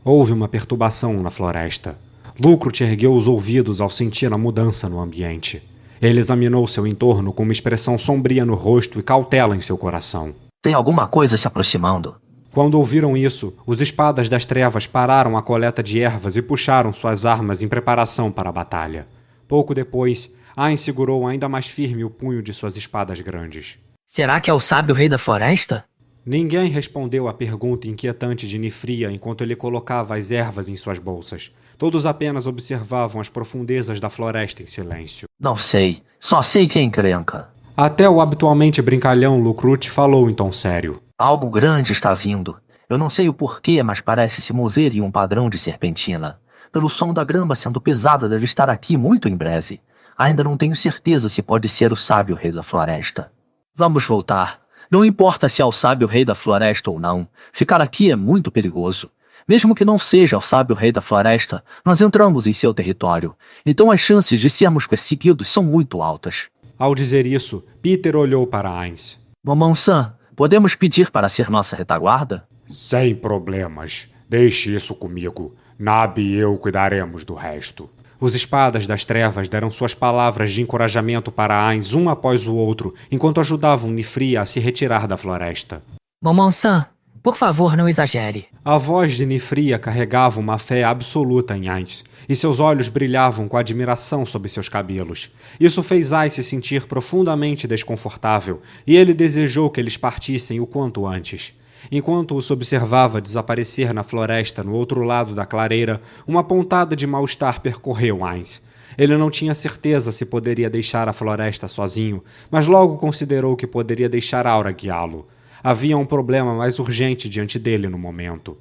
Houve uma perturbação na floresta. Lucrut ergueu os ouvidos ao sentir a mudança no ambiente. Ele examinou seu entorno com uma expressão sombria no rosto e cautela em seu coração. Tem alguma coisa se aproximando. Quando ouviram isso, os espadas das trevas pararam a coleta de ervas e puxaram suas armas em preparação para a batalha. Pouco depois, Ain segurou ainda mais firme o punho de suas espadas grandes. Será que é o sábio rei da floresta? Ninguém respondeu à pergunta inquietante de Nifria enquanto ele colocava as ervas em suas bolsas. Todos apenas observavam as profundezas da floresta em silêncio. Não sei. Só sei que é encrenca. Até o habitualmente brincalhão Lucrut falou em tom sério. Algo grande está vindo. Eu não sei o porquê, mas parece se mover em um padrão de serpentina. Pelo som da grama sendo pesada, deve estar aqui muito em breve. Ainda não tenho certeza se pode ser o sábio rei da floresta. Vamos voltar. Não importa se é o sábio rei da floresta ou não. Ficar aqui é muito perigoso. Mesmo que não seja o sábio rei da floresta, nós entramos em seu território. Então as chances de sermos perseguidos são muito altas. Ao dizer isso, Peter olhou para Ainz. Momon-san, podemos pedir para ser nossa retaguarda? Sem problemas. Deixe isso comigo. Nabi e eu cuidaremos do resto. Os espadas das trevas deram suas palavras de encorajamento para Ainz um após o outro, enquanto ajudavam Nifria a se retirar da floresta. Momon-san, por favor, não exagere. A voz de Nifria carregava uma fé absoluta em Ainz, e seus olhos brilhavam com admiração sob seus cabelos. Isso fez Ainz se sentir profundamente desconfortável, e ele desejou que eles partissem o quanto antes. Enquanto os observava desaparecer na floresta no outro lado da clareira, uma pontada de mal-estar percorreu Ainz. Ele não tinha certeza se poderia deixar a floresta sozinho, mas logo considerou que poderia deixar Aura guiá-lo. Havia um problema mais urgente diante dele no momento.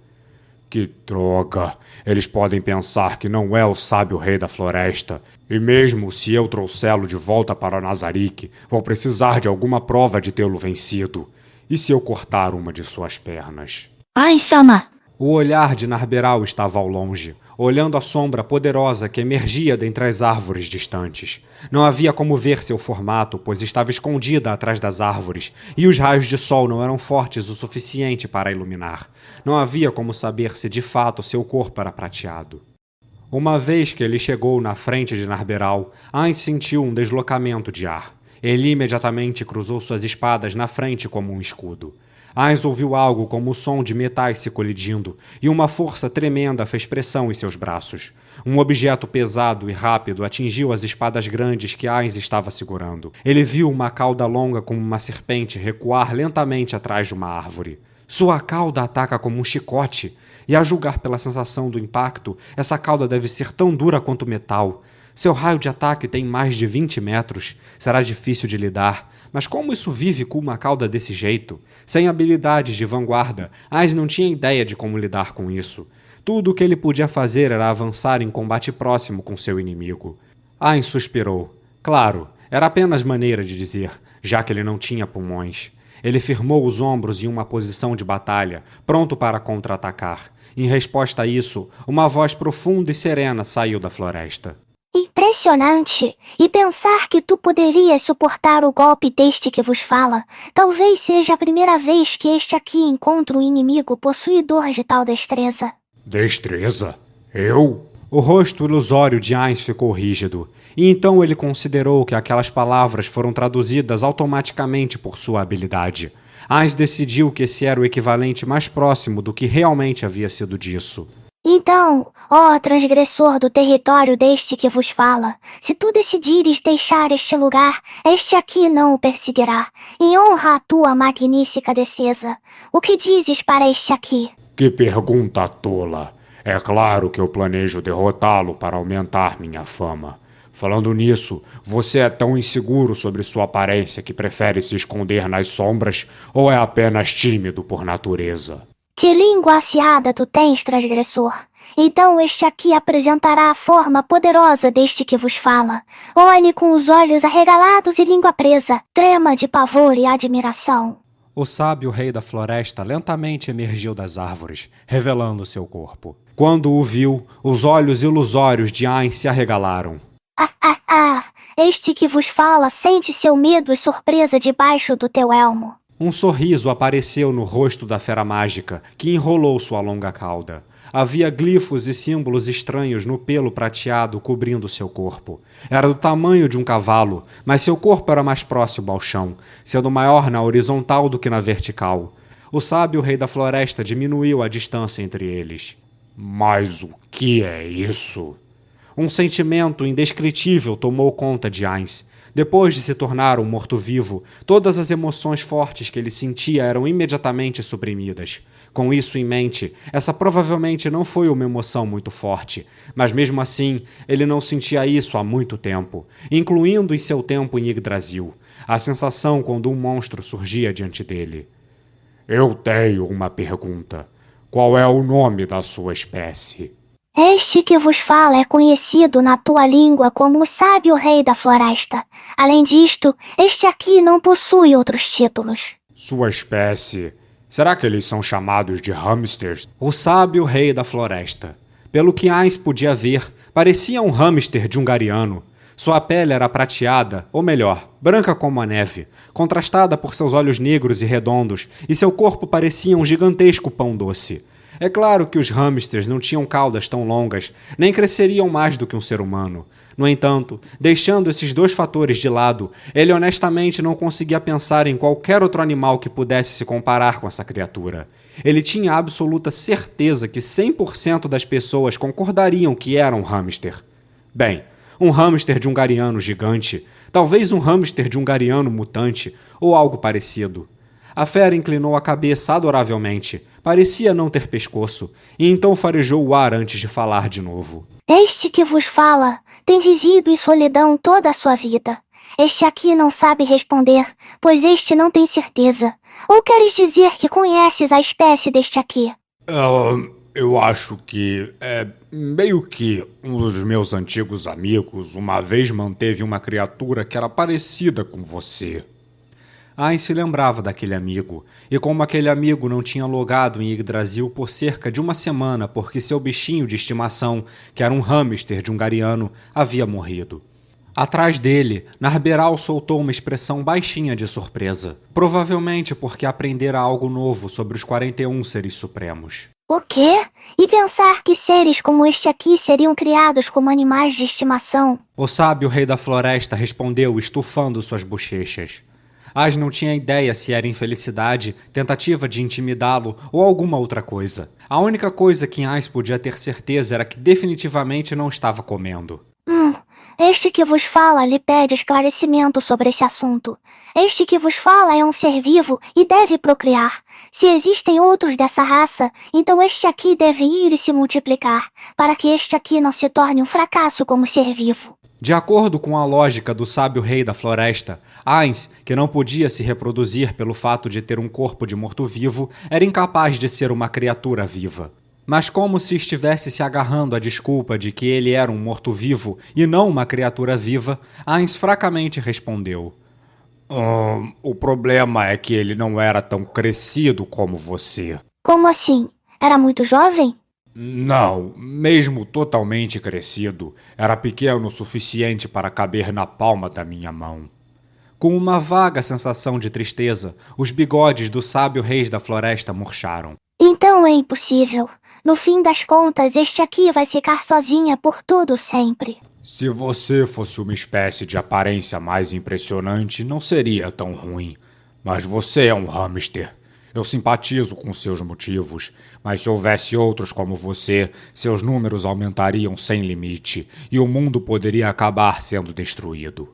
Que droga! Eles podem pensar que não é o sábio rei da floresta. E mesmo se eu trouxê-lo de volta para Nazarick, vou precisar de alguma prova de tê-lo vencido. E se eu cortar uma de suas pernas? Ain-sama! O olhar de Narberal estava ao longe, olhando a sombra poderosa que emergia dentre as árvores distantes. Não havia como ver seu formato, pois estava escondida atrás das árvores, e os raios de sol não eram fortes o suficiente para iluminar. Não havia como saber se de fato seu corpo era prateado. Uma vez que ele chegou na frente de Narberal, Ainz sentiu um deslocamento de ar. Ele imediatamente cruzou suas espadas na frente como um escudo. Ainz ouviu algo como o som de metais se colidindo, e uma força tremenda fez pressão em seus braços. Um objeto pesado e rápido atingiu as espadas grandes que Ainz estava segurando. Ele viu uma cauda longa como uma serpente recuar lentamente atrás de uma árvore. Sua cauda ataca como um chicote, e a julgar pela sensação do impacto, essa cauda deve ser tão dura quanto metal. Seu raio de ataque tem mais de 20 metros. Será difícil de lidar. Mas como isso vive com uma cauda desse jeito? Sem habilidades de vanguarda, Ainz não tinha ideia de como lidar com isso. Tudo o que ele podia fazer era avançar em combate próximo com seu inimigo. Ainz suspirou. Claro, era apenas maneira de dizer, já que ele não tinha pulmões. Ele firmou os ombros em uma posição de batalha, pronto para contra-atacar. Em resposta a isso, uma voz profunda e serena saiu da floresta. Impressionante! E pensar que tu poderias suportar o golpe deste que vos fala. Talvez seja a primeira vez que este aqui encontra um inimigo possuidor de tal destreza. Destreza? Eu? O rosto ilusório de Ainz ficou rígido, e então ele considerou que aquelas palavras foram traduzidas automaticamente por sua habilidade. Ainz decidiu que esse era o equivalente mais próximo do que realmente havia sido disso. Então, ó transgressor do território deste que vos fala, se tu decidires deixar este lugar, este aqui não o perseguirá, em honra à tua magnífica defesa. O que dizes para este aqui? Que pergunta tola! É claro que eu planejo derrotá-lo para aumentar minha fama. Falando nisso, você é tão inseguro sobre sua aparência que prefere se esconder nas sombras ou é apenas tímido por natureza? Que língua afiada tu tens, transgressor? Então este aqui apresentará a forma poderosa deste que vos fala. Olhe com os olhos arregalados e língua presa, trema de pavor e admiração. O sábio rei da floresta lentamente emergiu das árvores, revelando seu corpo. Quando o viu, os olhos ilusórios de Ainz se arregalaram. Este que vos fala sente seu medo e surpresa debaixo do teu elmo. Um sorriso apareceu no rosto da fera mágica, que enrolou sua longa cauda. Havia glifos e símbolos estranhos no pelo prateado cobrindo seu corpo. Era do tamanho de um cavalo, mas seu corpo era mais próximo ao chão, sendo maior na horizontal do que na vertical. O sábio rei da floresta diminuiu a distância entre eles. Mas o que é isso? Um sentimento indescritível tomou conta de Ainz. Depois de se tornar um morto-vivo, todas as emoções fortes que ele sentia eram imediatamente suprimidas. Com isso em mente, essa provavelmente não foi uma emoção muito forte, mas mesmo assim, ele não sentia isso há muito tempo, incluindo em seu tempo em Yggdrasil, a sensação quando um monstro surgia diante dele. Eu tenho uma pergunta. Qual é o nome da sua espécie? Este que vos fala é conhecido na tua língua como o sábio rei da floresta. Além disto, este aqui não possui outros títulos. Sua espécie... Será que eles são chamados de hamsters? O sábio rei da floresta. Pelo que Ainz podia ver, parecia um hamster de um gariano. Sua pele era prateada, ou melhor, branca como a neve, contrastada por seus olhos negros e redondos, e seu corpo parecia um gigantesco pão doce. É claro que os hamsters não tinham caudas tão longas, nem cresceriam mais do que um ser humano. No entanto, deixando esses dois fatores de lado, ele honestamente não conseguia pensar em qualquer outro animal que pudesse se comparar com essa criatura. Ele tinha absoluta certeza que 100% das pessoas concordariam que era um hamster. Bem, um hamster de um gariano gigante, talvez um hamster de um gariano mutante, ou algo parecido. A fera inclinou a cabeça adoravelmente, parecia não ter pescoço, e então farejou o ar antes de falar de novo. Este que vos fala tem vivido em solidão toda a sua vida. Este aqui não sabe responder, pois este não tem certeza. Ou queres dizer que conheces a espécie deste aqui? Eu acho que meio que um dos meus antigos amigos uma vez manteve uma criatura que era parecida com você. Ainz se lembrava daquele amigo, e como aquele amigo não tinha logado em Yggdrasil por cerca de uma semana porque seu bichinho de estimação, que era um hamster de um gariano, havia morrido. Atrás dele, Narberal soltou uma expressão baixinha de surpresa, provavelmente porque aprendera algo novo sobre os 41 seres supremos. O quê? E pensar que seres como este aqui seriam criados como animais de estimação? O sábio rei da floresta respondeu estufando suas bochechas. Ainz não tinha ideia se era infelicidade, tentativa de intimidá-lo ou alguma outra coisa. A única coisa que Ainz podia ter certeza era que definitivamente não estava comendo. Este que vos fala lhe pede esclarecimento sobre esse assunto. Este que vos fala é um ser vivo e deve procriar. Se existem outros dessa raça, então este aqui deve ir e se multiplicar, para que este aqui não se torne um fracasso como ser vivo. De acordo com a lógica do sábio rei da floresta, Ainz, que não podia se reproduzir pelo fato de ter um corpo de morto-vivo, era incapaz de ser uma criatura viva. Mas como se estivesse se agarrando à desculpa de que ele era um morto-vivo e não uma criatura viva, Ainz fracamente respondeu. O problema é que ele não era tão crescido como você. Como assim? Era muito jovem? Não, mesmo totalmente crescido, era pequeno o suficiente para caber na palma da minha mão. Com uma vaga sensação de tristeza, os bigodes do sábio rei da floresta murcharam. Então é impossível. No fim das contas, este aqui vai ficar sozinha por todo sempre. Se você fosse uma espécie de aparência mais impressionante, não seria tão ruim. Mas você é um hamster. Eu simpatizo com seus motivos, mas se houvesse outros como você, seus números aumentariam sem limite, e o mundo poderia acabar sendo destruído.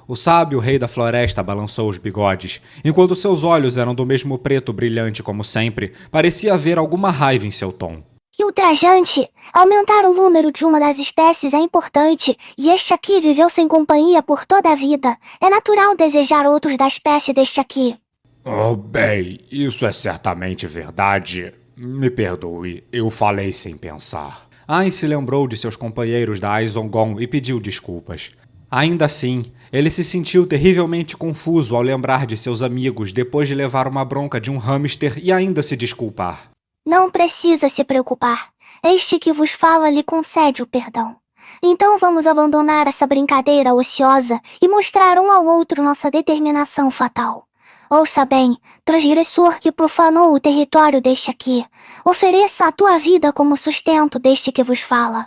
O sábio rei da floresta balançou os bigodes, enquanto seus olhos eram do mesmo preto brilhante como sempre, parecia haver alguma raiva em seu tom. E ultrajante! Aumentar o número de uma das espécies é importante, e este aqui viveu sem companhia por toda a vida. É natural desejar outros da espécie deste aqui. Bem, isso é certamente verdade. Me perdoe, eu falei sem pensar. Ainz se lembrou de seus companheiros da Aizongon e pediu desculpas. Ainda assim, ele se sentiu terrivelmente confuso ao lembrar de seus amigos depois de levar uma bronca de um hamster e ainda se desculpar. Não precisa se preocupar. Este que vos fala lhe concede o perdão. Então vamos abandonar essa brincadeira ociosa e mostrar um ao outro nossa determinação fatal. Ouça bem, transgressor que profanou o território deste aqui. Ofereça a tua vida como sustento deste que vos fala.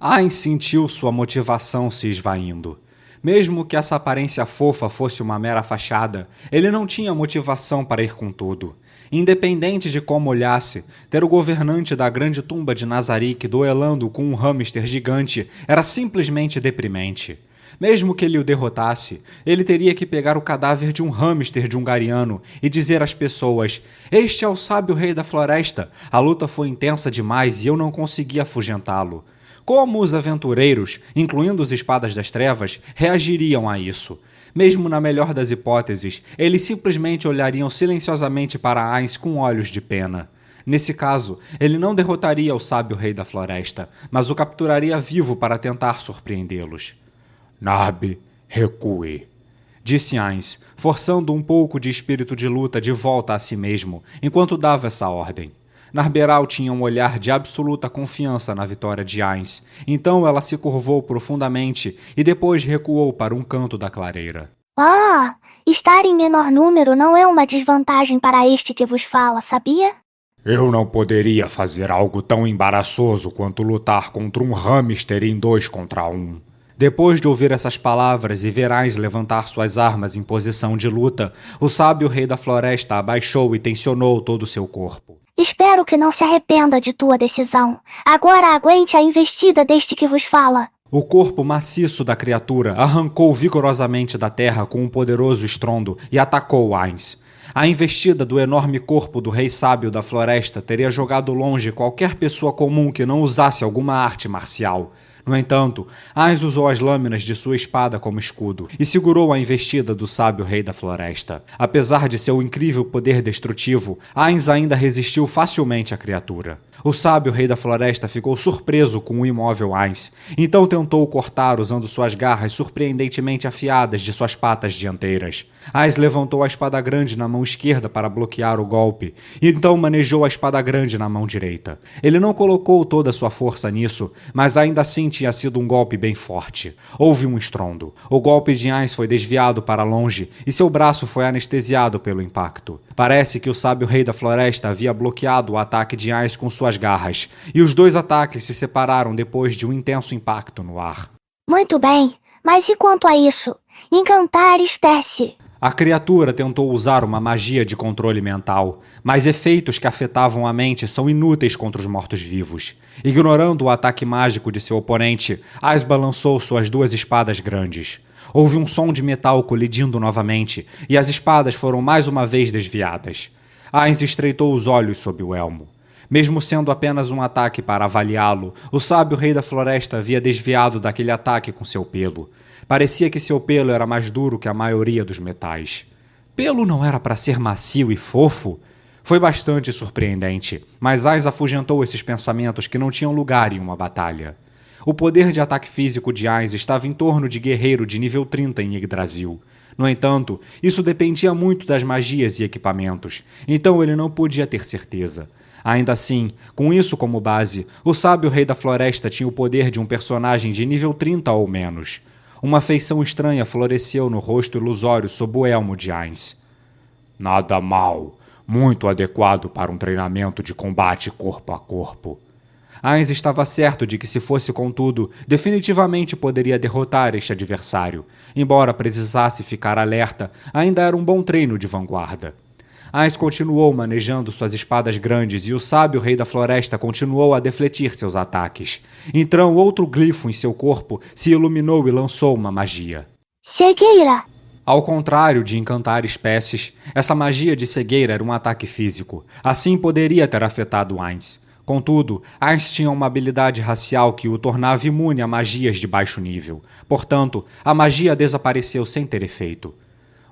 Ainz sentiu sua motivação se esvaindo. Mesmo que essa aparência fofa fosse uma mera fachada, ele não tinha motivação para ir com tudo. Independente de como olhasse, ter o governante da grande tumba de Nazarick duelando com um hamster gigante era simplesmente deprimente. Mesmo que ele o derrotasse, ele teria que pegar o cadáver de um hamster de Ungariano e dizer às pessoas: "Este é o sábio rei da floresta, a luta foi intensa demais e eu não consegui afugentá-lo." Como os aventureiros, incluindo os Espadas das Trevas, reagiriam a isso? Mesmo na melhor das hipóteses, eles simplesmente olhariam silenciosamente para Ainz com olhos de pena. Nesse caso, ele não derrotaria o sábio rei da floresta, mas o capturaria vivo para tentar surpreendê-los. "Narbe, recue", disse Ainz, forçando um pouco de espírito de luta de volta a si mesmo, enquanto dava essa ordem. Narberal tinha um olhar de absoluta confiança na vitória de Ainz, então ela se curvou profundamente e depois recuou para um canto da clareira. Estar em menor número não é uma desvantagem para este que vos fala, sabia? Eu não poderia fazer algo tão embaraçoso quanto lutar contra um hamster em 2 contra 1. Depois de ouvir essas palavras e ver Ainz levantar suas armas em posição de luta, o sábio rei da floresta abaixou e tensionou todo o seu corpo. Espero que não se arrependa de tua decisão. Agora aguente a investida deste que vos fala. O corpo maciço da criatura arrancou vigorosamente da terra com um poderoso estrondo e atacou Ainz. A investida do enorme corpo do rei sábio da floresta teria jogado longe qualquer pessoa comum que não usasse alguma arte marcial. No entanto, Ainz usou as lâminas de sua espada como escudo e segurou a investida do sábio rei da floresta. Apesar de seu incrível poder destrutivo, Ainz ainda resistiu facilmente à criatura. O sábio rei da floresta ficou surpreso com o imóvel Ainz, então tentou cortar usando suas garras surpreendentemente afiadas de suas patas dianteiras. Ainz levantou a espada grande na mão esquerda para bloquear o golpe, e então manejou a espada grande na mão direita. Ele não colocou toda a sua força nisso, mas ainda assim tinha sido um golpe bem forte. Houve um estrondo. O golpe de Ainz foi desviado para longe e seu braço foi anestesiado pelo impacto. Parece que o sábio rei da floresta havia bloqueado o ataque de Ainz com suas garras, e os 2 ataques se separaram depois de um intenso impacto no ar. Muito bem, mas e quanto a isso? Encantar espécie. A criatura tentou usar uma magia de controle mental, mas efeitos que afetavam a mente são inúteis contra os mortos-vivos. Ignorando o ataque mágico de seu oponente, Ainz balançou suas 2 espadas grandes. Houve um som de metal colidindo novamente, e as espadas foram mais uma vez desviadas. Ainz estreitou os olhos sob o elmo. Mesmo sendo apenas um ataque para avaliá-lo, o sábio rei da floresta havia desviado daquele ataque com seu pelo. Parecia que seu pelo era mais duro que a maioria dos metais. Pelo não era para ser macio e fofo? Foi bastante surpreendente, mas Ainz afugentou esses pensamentos que não tinham lugar em uma batalha. O poder de ataque físico de Ainz estava em torno de guerreiro de nível 30 em Yggdrasil. No entanto, isso dependia muito das magias e equipamentos, então ele não podia ter certeza. Ainda assim, com isso como base, o sábio rei da floresta tinha o poder de um personagem de nível 30 ou menos. Uma feição estranha floresceu no rosto ilusório sob o elmo de Ainz. Nada mal, muito adequado para um treinamento de combate corpo a corpo. Ainz estava certo de que, se fosse contudo, definitivamente poderia derrotar este adversário. Embora precisasse ficar alerta, ainda era um bom treino de vanguarda. Ainz continuou manejando suas espadas grandes e o sábio rei da floresta continuou a defletir seus ataques. Então outro glifo em seu corpo se iluminou e lançou uma magia. Cegueira! Ao contrário de encantar espécies, essa magia de cegueira era um ataque físico. Assim poderia ter afetado Ainz. Contudo, Ainz tinha uma habilidade racial que o tornava imune a magias de baixo nível. Portanto, a magia desapareceu sem ter efeito.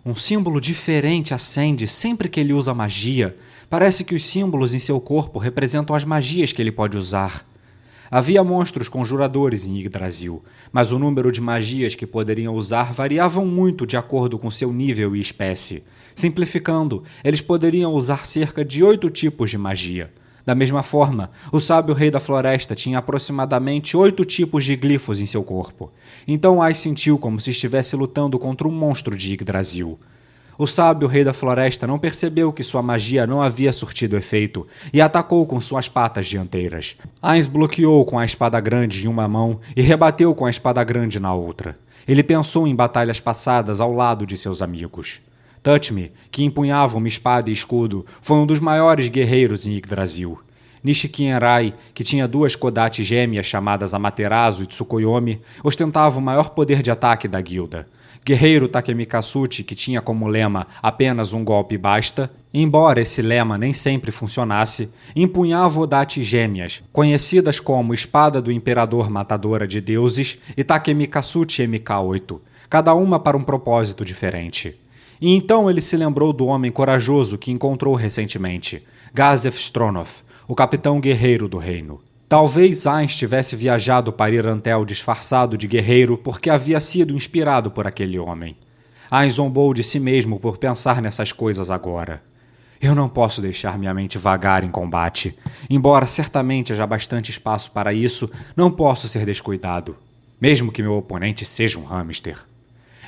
Um símbolo diferente acende sempre que ele usa magia. Parece que os símbolos em seu corpo representam as magias que ele pode usar. Havia monstros conjuradores em Yggdrasil, mas o número de magias que poderiam usar variavam muito de acordo com seu nível e espécie. Simplificando, eles poderiam usar cerca de 8 tipos de magia. Da mesma forma, o sábio rei da floresta tinha aproximadamente 8 tipos de glifos em seu corpo. Então Ais sentiu como se estivesse lutando contra um monstro de Yggdrasil. O sábio rei da floresta não percebeu que sua magia não havia surtido efeito e atacou com suas patas dianteiras. Ais bloqueou com a espada grande em uma mão e rebateu com a espada grande na outra. Ele pensou em batalhas passadas ao lado de seus amigos. Touch-Me, que empunhava uma espada e escudo, foi um dos maiores guerreiros em Yggdrasil. Nishikienrai, que tinha 2 Kodate gêmeas chamadas Amaterasu e Tsukuyomi, ostentava o maior poder de ataque da guilda. Guerreiro Takemikasuchi, que tinha como lema apenas um golpe basta, embora esse lema nem sempre funcionasse, empunhava Odate gêmeas, conhecidas como Espada do Imperador Matadora de Deuses e Takemikasuchi MK8, cada uma para um propósito diferente. E então ele se lembrou do homem corajoso que encontrou recentemente, Gazef Stronov, o capitão guerreiro do reino. Talvez Ais tivesse viajado para Irantel disfarçado de guerreiro porque havia sido inspirado por aquele homem. Ais zombou de si mesmo por pensar nessas coisas agora. Eu não posso deixar minha mente vagar em combate. Embora certamente haja bastante espaço para isso, não posso ser descuidado. Mesmo que meu oponente seja um hamster.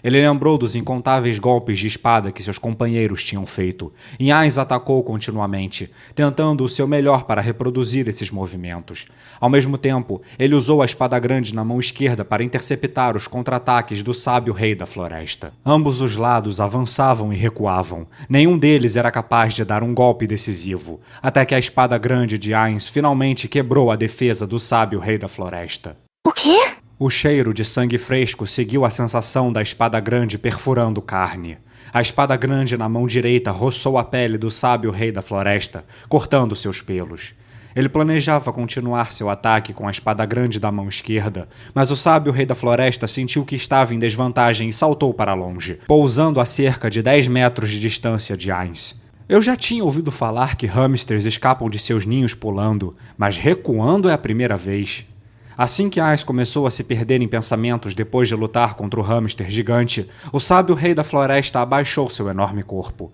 Ele lembrou dos incontáveis golpes de espada que seus companheiros tinham feito, e Ais atacou continuamente, tentando o seu melhor para reproduzir esses movimentos. Ao mesmo tempo, ele usou a espada grande na mão esquerda para interceptar os contra-ataques do sábio rei da floresta. Ambos os lados avançavam e recuavam. Nenhum deles era capaz de dar um golpe decisivo, até que a espada grande de Ais finalmente quebrou a defesa do sábio rei da floresta. O quê? O cheiro de sangue fresco seguiu a sensação da espada grande perfurando carne. A espada grande na mão direita roçou a pele do sábio rei da floresta, cortando seus pelos. Ele planejava continuar seu ataque com a espada grande da mão esquerda, mas o sábio rei da floresta sentiu que estava em desvantagem e saltou para longe, pousando a cerca de 10 metros de distância de Ais. Eu já tinha ouvido falar que hamsters escapam de seus ninhos pulando, mas recuando é a primeira vez. Assim que Ais começou a se perder em pensamentos depois de lutar contra o hamster gigante, o sábio rei da floresta abaixou seu enorme corpo.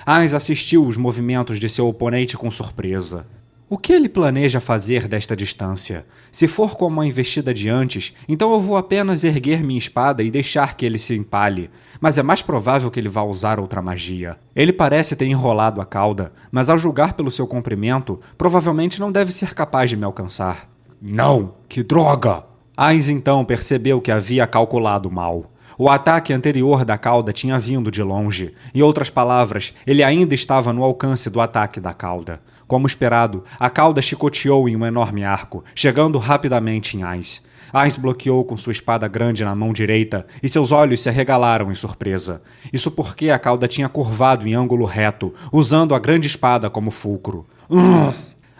Ais assistiu os movimentos de seu oponente com surpresa. O que ele planeja fazer desta distância? Se for como a investida de antes, então eu vou apenas erguer minha espada e deixar que ele se empale. Mas é mais provável que ele vá usar outra magia. Ele parece ter enrolado a cauda, mas ao julgar pelo seu comprimento, provavelmente não deve ser capaz de me alcançar. Não! Que droga! Ais então percebeu que havia calculado mal. O ataque anterior da cauda tinha vindo de longe. Em outras palavras, ele ainda estava no alcance do ataque da cauda. Como esperado, a cauda chicoteou em um enorme arco, chegando rapidamente em Ais. Ais bloqueou com sua espada grande na mão direita e seus olhos se arregalaram em surpresa. Isso porque a cauda tinha curvado em ângulo reto, usando a grande espada como fulcro.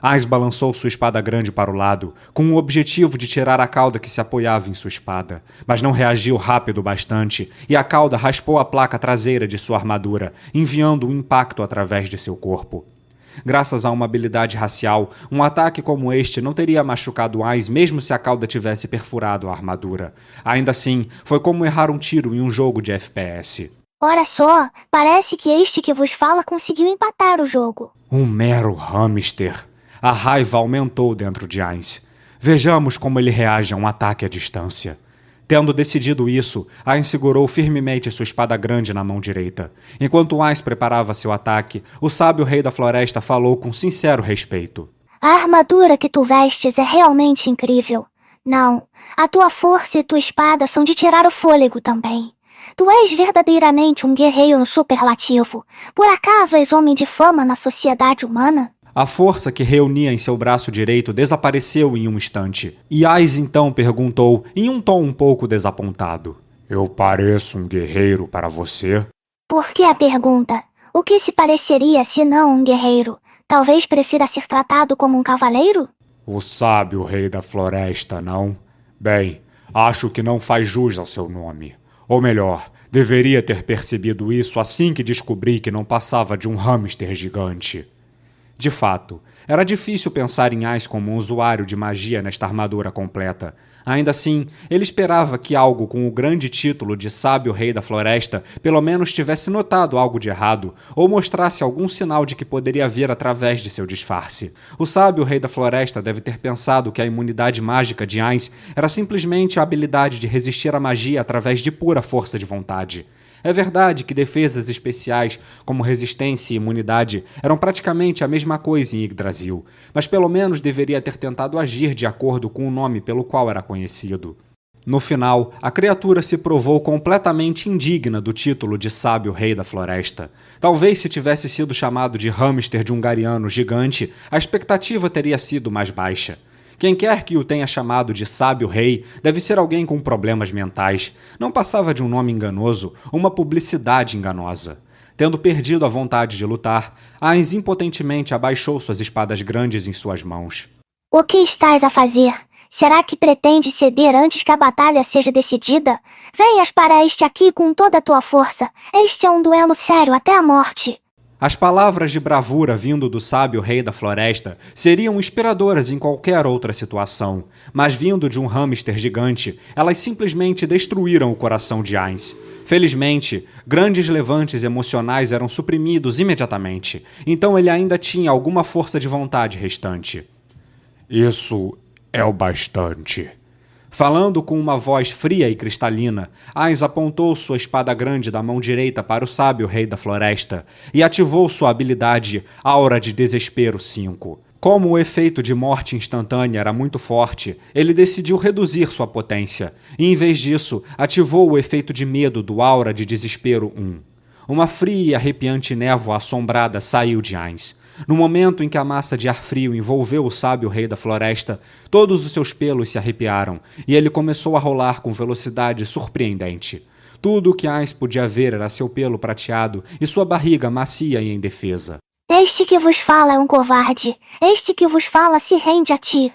Ais balançou sua espada grande para o lado, com o objetivo de tirar a cauda que se apoiava em sua espada, mas não reagiu rápido bastante, e a cauda raspou a placa traseira de sua armadura, enviando um impacto através de seu corpo. Graças a uma habilidade racial, um ataque como este não teria machucado Ais mesmo se a cauda tivesse perfurado a armadura. Ainda assim, foi como errar um tiro em um jogo de FPS. Ora só, parece que este que vos fala conseguiu empatar o jogo. Um mero hamster. A raiva aumentou dentro de Ais. Vejamos como ele reage a um ataque à distância. Tendo decidido isso, Ais segurou firmemente sua espada grande na mão direita. Enquanto Ais preparava seu ataque, o sábio rei da floresta falou com sincero respeito. A armadura que tu vestes é realmente incrível. Não, a tua força e tua espada são de tirar o fôlego também. Tu és verdadeiramente um guerreiro superlativo. Por acaso és homem de fama na sociedade humana? A força que reunia em seu braço direito desapareceu em um instante, e Ais então perguntou, em um tom um pouco desapontado. Eu pareço um guerreiro para você? Por que a pergunta? O que se pareceria se não um guerreiro? Talvez prefira ser tratado como um cavaleiro? O sábio rei da floresta, não? Bem, acho que não faz jus ao seu nome. Ou melhor, deveria ter percebido isso assim que descobri que não passava de um hamster gigante. De fato, Era difícil pensar em Ainz como um usuário de magia nesta armadura completa. Ainda assim, ele esperava que algo com o grande título de Sábio Rei da Floresta pelo menos tivesse notado algo de errado, ou mostrasse algum sinal de que poderia vir através de seu disfarce. O Sábio Rei da Floresta deve ter pensado que a imunidade mágica de Ainz era simplesmente a habilidade de resistir à magia através de pura força de vontade. É verdade que defesas especiais, como resistência e imunidade, eram praticamente a mesma coisa em Yggdrasil, mas pelo menos deveria ter tentado agir de acordo com o nome pelo qual era conhecido. No final, a criatura se provou completamente indigna do título de Sábio Rei da Floresta. Talvez se tivesse sido chamado de hamster de um gariano gigante, a expectativa teria sido mais baixa. Quem quer que o tenha chamado de Sábio Rei deve ser alguém com problemas mentais. Não passava de um nome enganoso, uma publicidade enganosa. Tendo perdido a vontade de lutar, Ainz impotentemente abaixou suas espadas grandes em suas mãos. O que estás a fazer? Será que pretende ceder antes que a batalha seja decidida? Venhas para este aqui com toda a tua força. Este é um duelo sério até a morte. As palavras de bravura vindo do Sábio Rei da Floresta seriam inspiradoras em qualquer outra situação, mas vindo de um hamster gigante, elas simplesmente destruíram o coração de Ainz. Felizmente, grandes levantes emocionais eram suprimidos imediatamente, então ele ainda tinha alguma força de vontade restante. Isso é o bastante. Falando com uma voz fria e cristalina, Ainz apontou sua espada grande da mão direita para o Sábio Rei da Floresta e ativou sua habilidade Aura de Desespero 5. Como o efeito de morte instantânea era muito forte, ele decidiu reduzir sua potência e, em vez disso, ativou o efeito de medo do Aura de Desespero 1. Uma fria e arrepiante névoa assombrada saiu de Ainz. No momento em que a massa de ar frio envolveu o Sábio Rei da Floresta, todos os seus pelos se arrepiaram e ele começou a rolar com velocidade surpreendente. Tudo o que Ainz podia ver era seu pelo prateado e sua barriga macia e indefesa. Este que vos fala é um covarde. Este que vos fala se rende a ti.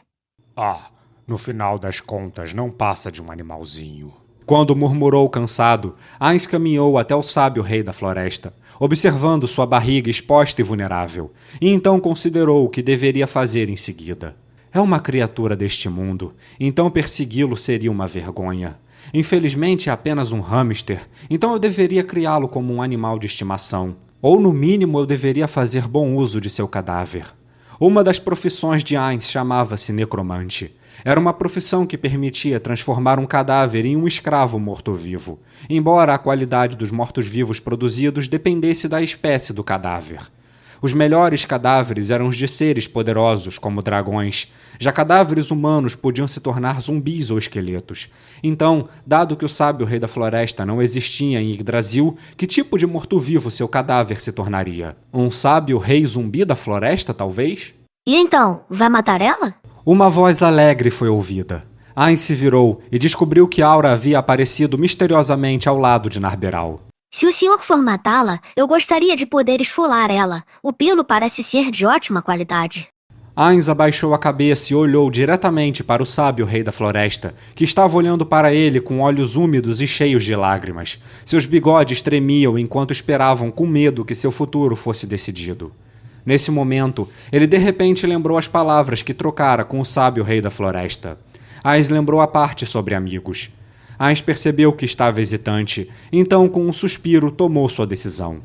No final das contas, não passa de um animalzinho. Quando murmurou cansado, Ainz caminhou até o Sábio Rei da Floresta, observando sua barriga exposta e vulnerável, e então considerou o que deveria fazer em seguida. É uma criatura deste mundo, então persegui-lo seria uma vergonha. Infelizmente é apenas um hamster, então eu deveria criá-lo como um animal de estimação. Ou no mínimo eu deveria fazer bom uso de seu cadáver. Uma das profissões de Ainz chamava-se necromante. Era uma profissão que permitia transformar um cadáver em um escravo morto-vivo, embora a qualidade dos mortos-vivos produzidos dependesse da espécie do cadáver. Os melhores cadáveres eram os de seres poderosos, como dragões. Já cadáveres humanos podiam se tornar zumbis ou esqueletos. Então, dado que o Sábio Rei da Floresta não existia em Yggdrasil, que tipo de morto-vivo seu cadáver se tornaria? Um sábio rei zumbi da floresta, talvez? E então, vai matar ela? Uma voz alegre foi ouvida. Ainz se virou e descobriu que Aura havia aparecido misteriosamente ao lado de Narberal. Se o senhor for matá-la, eu gostaria de poder esfolar ela. O pelo parece ser de ótima qualidade. Ainz abaixou a cabeça e olhou diretamente para o Sábio Rei da Floresta, que estava olhando para ele com olhos úmidos e cheios de lágrimas. Seus bigodes tremiam enquanto esperavam com medo que seu futuro fosse decidido. Nesse momento, ele de repente lembrou as palavras que trocara com o Sábio Rei da Floresta. Ainz lembrou a parte sobre amigos. Ainz percebeu que estava hesitante, então com um suspiro tomou sua decisão.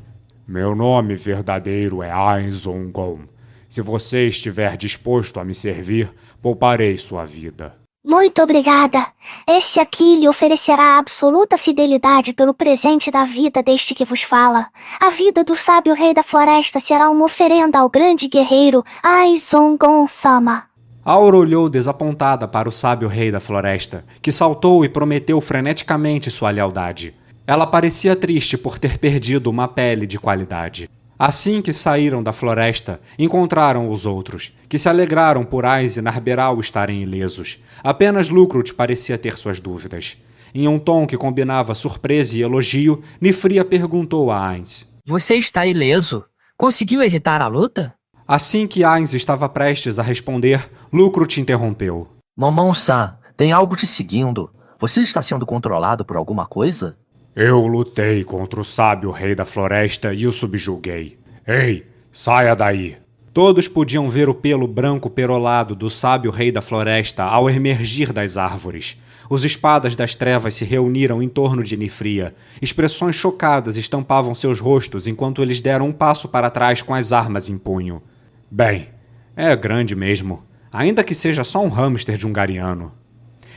Meu nome verdadeiro é Ainz Ongon. Se você estiver disposto a me servir, pouparei sua vida. Muito obrigada. Este aqui lhe oferecerá absoluta fidelidade pelo presente da vida deste que vos fala. A vida do Sábio Rei da Floresta será uma oferenda ao grande guerreiro Ainz Ongon-sama. Aura olhou desapontada para o Sábio Rei da Floresta, que saltou e prometeu freneticamente sua lealdade. Ela parecia triste por ter perdido uma pele de qualidade. Assim que saíram da floresta, encontraram os outros, que se alegraram por Ainz e Narberal estarem ilesos. Apenas Lucrut parecia ter suas dúvidas. Em um tom que combinava surpresa e elogio, Nifria perguntou a Ainz. Você está ileso? Conseguiu evitar a luta? Assim que Ainz estava prestes a responder, Lucrut interrompeu. Momon-san, tem algo te seguindo. Você está sendo controlado por alguma coisa? Eu lutei contra o Sábio Rei da Floresta e o subjuguei. Ei, saia daí! Todos podiam ver o pelo branco perolado do sábio rei da floresta ao emergir das árvores. Os espadas das trevas se reuniram em torno de Nifria. Expressões chocadas estampavam seus rostos enquanto eles deram um passo para trás com as armas em punho. Bem, é grande mesmo, ainda que seja só um hamster de Ungariano.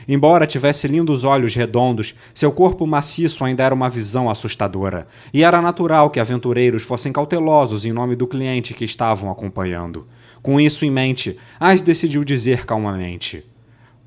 Embora tivesse lindos olhos redondos, seu corpo maciço ainda era uma visão assustadora, e era natural que aventureiros fossem cautelosos em nome do cliente que estavam acompanhando. Com isso em mente, Ais decidiu dizer calmamente: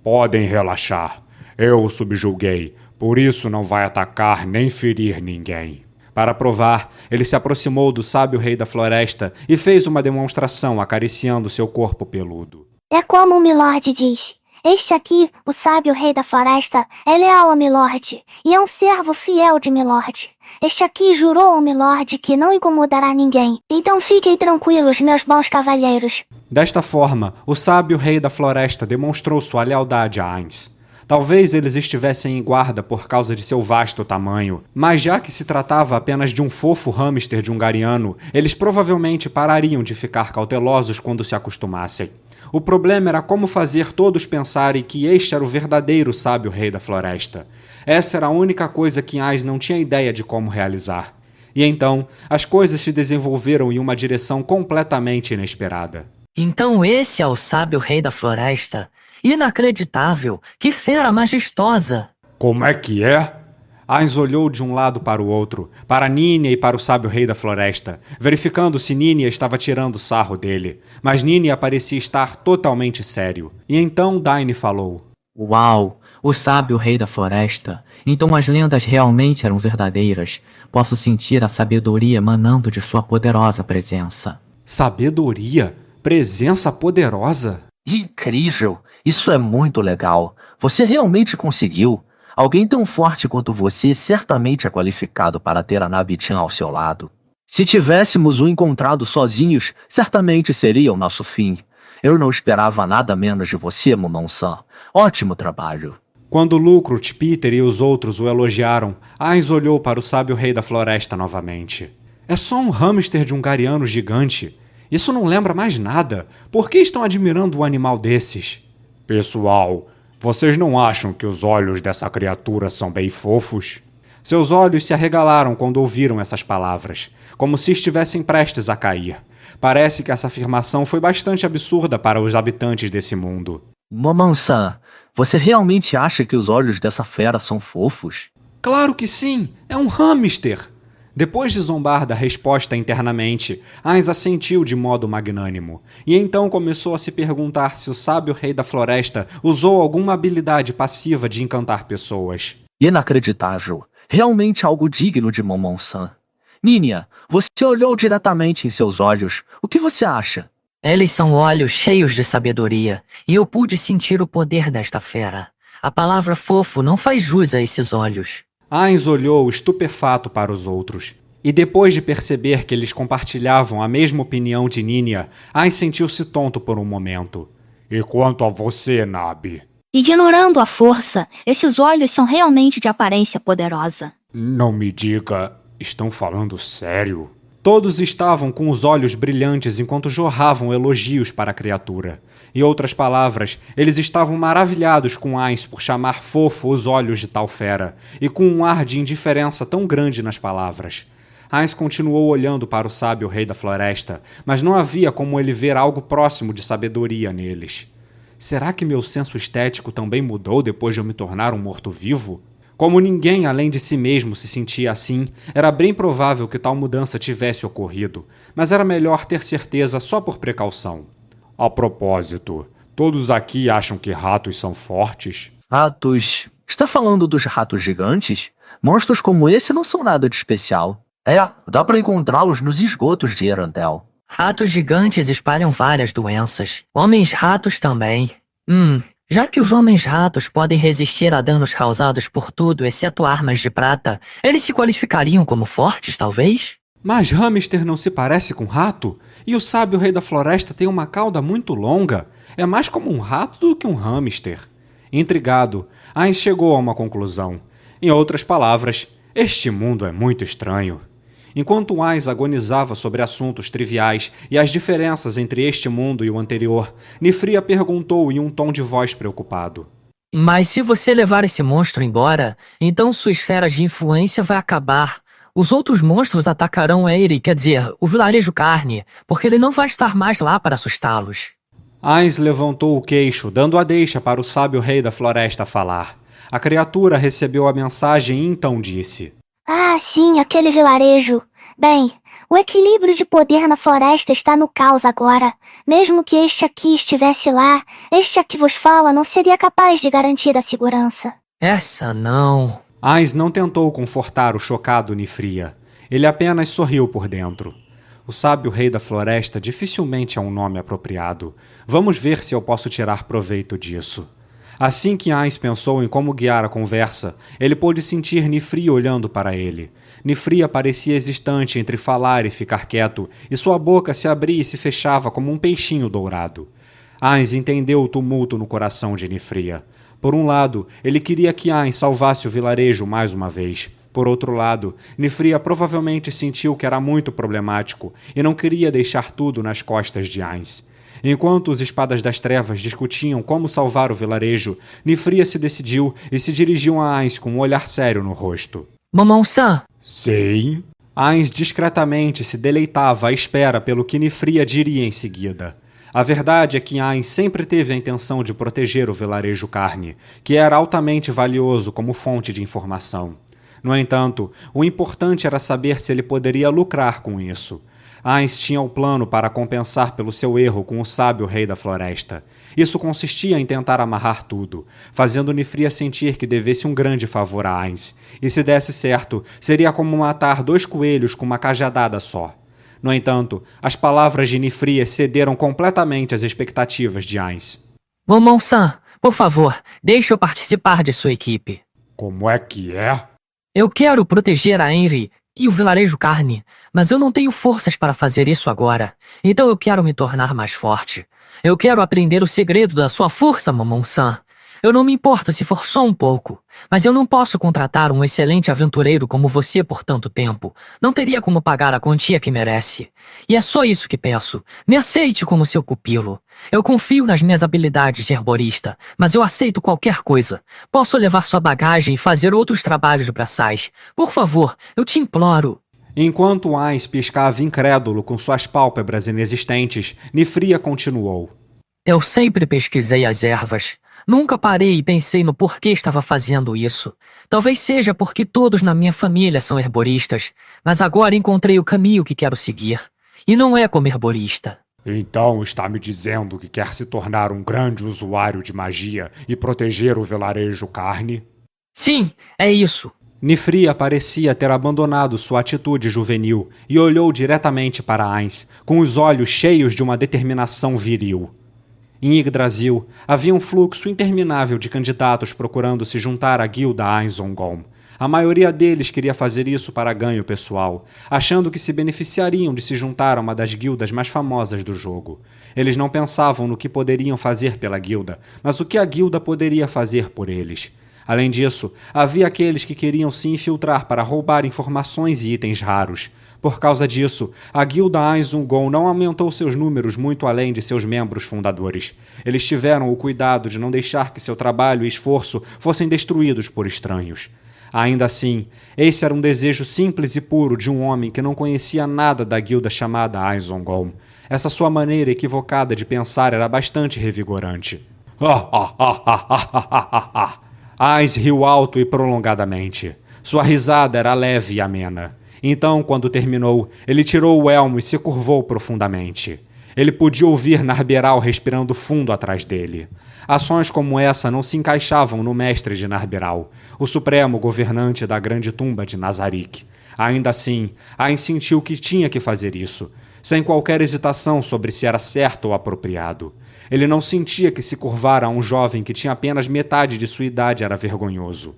"Podem relaxar. Eu o subjuguei, por isso não vai atacar nem ferir ninguém." Para provar, ele se aproximou do sábio rei da floresta e fez uma demonstração acariciando seu corpo peludo. É como o Milord diz. Este aqui, o sábio rei da floresta, é leal a Milord, e é um servo fiel de Milord. Este aqui jurou ao Milord que não incomodará ninguém. Então fiquem tranquilos, meus bons cavalheiros. Desta forma, o sábio rei da floresta demonstrou sua lealdade a Ainz. Talvez eles estivessem em guarda por causa de seu vasto tamanho, mas já que se tratava apenas de um fofo hamster de Ungariano, eles provavelmente parariam de ficar cautelosos quando se acostumassem. O problema era como fazer todos pensarem que este era o verdadeiro sábio rei da floresta. Essa era a única coisa que Ais não tinha ideia de como realizar. E então, as coisas se desenvolveram em uma direção completamente inesperada. Então esse é o sábio rei da floresta. Inacreditável! Que fera majestosa! Como é que é? Ainz olhou de um lado para o outro, para Nínia e para o sábio rei da floresta, verificando se Nínia estava tirando sarro dele. Mas Nínia parecia estar totalmente sério. E então Daine falou: Uau! O sábio rei da floresta. Então as lendas realmente eram verdadeiras. Posso sentir a sabedoria emanando de sua poderosa presença. Sabedoria? Presença poderosa? Incrível! Isso é muito legal. Você realmente conseguiu. Alguém tão forte quanto você certamente é qualificado para ter a Nabitian ao seu lado. Se tivéssemos o encontrado sozinhos, certamente seria o nosso fim. Eu não esperava nada menos de você, Momon-san. Ótimo trabalho. Quando Lucrut, Peter e os outros o elogiaram, Ainz olhou para o sábio rei da floresta novamente. É só um hamster de Ungariano gigante. Isso não lembra mais nada. Por que estão admirando um animal desses? Pessoal, vocês não acham que os olhos dessa criatura são bem fofos? Seus olhos se arregalaram quando ouviram essas palavras, como se estivessem prestes a cair. Parece que essa afirmação foi bastante absurda para os habitantes desse mundo. Momon-san, você realmente acha que os olhos dessa fera são fofos? Claro que sim! É um hamster! Depois de zombar da resposta internamente, Ainz assentiu de modo magnânimo, e então começou a se perguntar se o sábio rei da floresta usou alguma habilidade passiva de encantar pessoas. Inacreditável. Realmente algo digno de Momon-san. Nínia, você olhou diretamente em seus olhos. O que você acha? Eles são olhos cheios de sabedoria, e eu pude sentir o poder desta fera. A palavra fofo não faz jus a esses olhos. Ainz olhou estupefato para os outros, e depois de perceber que eles compartilhavam a mesma opinião de Nínia, Ainz sentiu-se tonto por um momento. E quanto a você, Nabi? Ignorando a força, esses olhos são realmente de aparência poderosa. Não me diga, estão falando sério? Todos estavam com os olhos brilhantes enquanto jorravam elogios para a criatura. Em outras palavras, eles estavam maravilhados com Ainz por chamar fofo os olhos de tal fera, e com um ar de indiferença tão grande nas palavras. Ainz continuou olhando para o sábio rei da floresta, mas não havia como ele ver algo próximo de sabedoria neles. Será que meu senso estético também mudou depois de eu me tornar um morto-vivo? Como ninguém além de si mesmo se sentia assim, era bem provável que tal mudança tivesse ocorrido, mas era melhor ter certeza só por precaução. A propósito, todos aqui acham que ratos são fortes? Ratos? Está falando dos ratos gigantes? Monstros como esse não são nada de especial. Dá para encontrá-los nos esgotos de Erandel. Ratos gigantes espalham várias doenças. Homens-ratos também. Já que os homens-ratos podem resistir a danos causados por tudo, exceto armas de prata, eles se qualificariam como fortes, talvez? Mas hamster não se parece com rato? E o sábio rei da floresta tem uma cauda muito longa. É mais como um rato do que um hamster. Intrigado, Ainz chegou a uma conclusão. Em outras palavras, este mundo é muito estranho. Enquanto Ainz agonizava sobre assuntos triviais e as diferenças entre este mundo e o anterior, Nifria perguntou em um tom de voz preocupado. Mas se você levar esse monstro embora, então sua esfera de influência vai acabar. Os outros monstros atacarão ele, quer dizer, o vilarejo Carne, porque ele não vai estar mais lá para assustá-los. Ainz levantou o queixo, dando a deixa para o sábio rei da floresta falar. A criatura recebeu a mensagem e então disse: Ah, sim, aquele vilarejo. Bem, o equilíbrio de poder na floresta está no caos agora. Mesmo que este aqui estivesse lá, este a que vos fala não seria capaz de garantir a segurança. Essa não. Ainz não tentou confortar o chocado Nifria. Ele apenas sorriu por dentro. O sábio rei da floresta dificilmente é um nome apropriado. Vamos ver se eu posso tirar proveito disso. Assim que Ainz pensou em como guiar a conversa, ele pôde sentir Nifria olhando para ele. Nifria parecia hesitante entre falar e ficar quieto, e sua boca se abria e se fechava como um peixinho dourado. Ainz entendeu o tumulto no coração de Nifria. Por um lado, ele queria que Ainz salvasse o vilarejo mais uma vez. Por outro lado, Nifria provavelmente sentiu que era muito problemático e não queria deixar tudo nas costas de Ainz. Enquanto os Espadas das Trevas discutiam como salvar o vilarejo, Nifria se decidiu e se dirigiu a Ainz com um olhar sério no rosto. Momon-san. Sim? Ainz discretamente se deleitava à espera pelo que Nifria diria em seguida. A verdade é que Ainz sempre teve a intenção de proteger o vilarejo Carne, que era altamente valioso como fonte de informação. No entanto, o importante era saber se ele poderia lucrar com isso. Ainz tinha o plano para compensar pelo seu erro com o sábio rei da floresta. Isso consistia em tentar amarrar tudo, fazendo Nifria sentir que devesse um grande favor a Ainz. E se desse certo, seria como matar 2 coelhos com uma cajadada só. No entanto, as palavras de Nifria cederam completamente às expectativas de Ainz. Momon-san, por favor, deixe eu participar de sua equipe. Como é que é? Eu quero proteger a Henry e o vilarejo Carne, mas eu não tenho forças para fazer isso agora. Então eu quero me tornar mais forte. Eu quero aprender o segredo da sua força, Momon-san. Eu não me importo se for só um pouco, mas eu não posso contratar um excelente aventureiro como você por tanto tempo. Não teria como pagar a quantia que merece. E é só isso que peço. Me aceite como seu pupilo. Eu confio nas minhas habilidades de herborista, mas eu aceito qualquer coisa. Posso levar sua bagagem e fazer outros trabalhos braçais. Por favor, eu te imploro. Enquanto Ainz piscava incrédulo com suas pálpebras inexistentes, Nifria continuou. Eu sempre pesquisei as ervas. Nunca parei e pensei no porquê estava fazendo isso. Talvez seja porque todos na minha família são herboristas, mas agora encontrei o caminho que quero seguir. E não é como herborista. Então está me dizendo que quer se tornar um grande usuário de magia e proteger o vilarejo Carne? Sim, é isso. Nifria parecia ter abandonado sua atitude juvenil e olhou diretamente para Ainz, com os olhos cheios de uma determinação viril. Em Yggdrasil, havia um fluxo interminável de candidatos procurando se juntar à guilda Ainz Ongom. A maioria deles queria fazer isso para ganho pessoal, achando que se beneficiariam de se juntar a uma das guildas mais famosas do jogo. Eles não pensavam no que poderiam fazer pela guilda, mas o que a guilda poderia fazer por eles. Além disso, havia aqueles que queriam se infiltrar para roubar informações e itens raros. Por causa disso, a guilda Ainz Ongom não aumentou seus números muito além de seus membros fundadores. Eles tiveram o cuidado de não deixar que seu trabalho e esforço fossem destruídos por estranhos. Ainda assim, esse era um desejo simples e puro de um homem que não conhecia nada da guilda chamada Ainz Ongom. Essa sua maneira equivocada de pensar era bastante revigorante. Ainz riu alto e prolongadamente. Sua risada era leve e amena. Então, quando terminou, ele tirou o elmo e se curvou profundamente. Ele podia ouvir Narberal respirando fundo atrás dele. Ações como essa não se encaixavam no mestre de Narberal, o supremo governante da grande tumba de Nazarick. Ainda assim, Ainz sentiu que tinha que fazer isso, sem qualquer hesitação sobre se era certo ou apropriado. Ele não sentia que se curvar a um jovem que tinha apenas metade de sua idade era vergonhoso.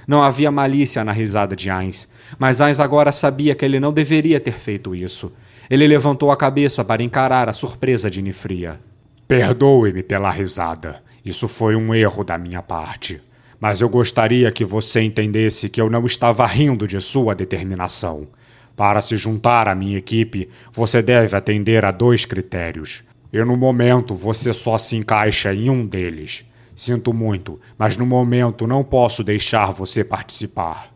Não havia malícia na risada de Ainz, mas Ainz agora sabia que ele não deveria ter feito isso. Ele levantou a cabeça para encarar a surpresa de Nifria. Perdoe-me pela risada. Isso foi um erro da minha parte. Mas eu gostaria que você entendesse que eu não estava rindo de sua determinação. Para se juntar à minha equipe, você deve atender a 2 critérios. E no momento você só se encaixa em um deles. Sinto muito, mas no momento não posso deixar você participar.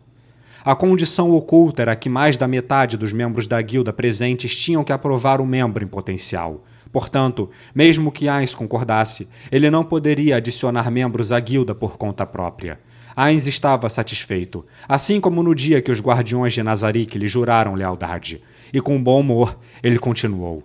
A condição oculta era que mais da metade dos membros da guilda presentes tinham que aprovar o membro em potencial. Portanto, mesmo que Ainz concordasse, ele não poderia adicionar membros à guilda por conta própria. Ainz estava satisfeito, assim como no dia que os guardiões de Nazarick lhe juraram lealdade. E com bom humor, ele continuou.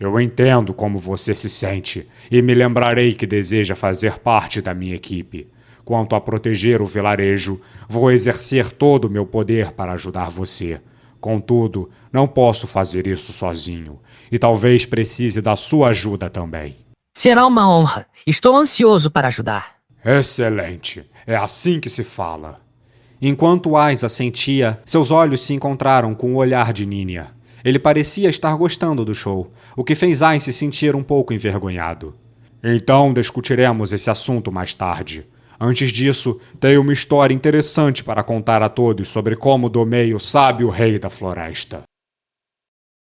Eu entendo como você se sente, e me lembrarei que deseja fazer parte da minha equipe. Quanto a proteger o vilarejo, vou exercer todo o meu poder para ajudar você. Contudo, não posso fazer isso sozinho, e talvez precise da sua ajuda também. Será uma honra. Estou ansioso para ajudar. Excelente. É assim que se fala. Enquanto Ainz assentia, seus olhos se encontraram com o olhar de Ninia. Ele parecia estar gostando do show, o que fez Ainz se sentir um pouco envergonhado. Então discutiremos esse assunto mais tarde. Antes disso, tenho uma história interessante para contar a todos sobre como domei o sábio rei da floresta.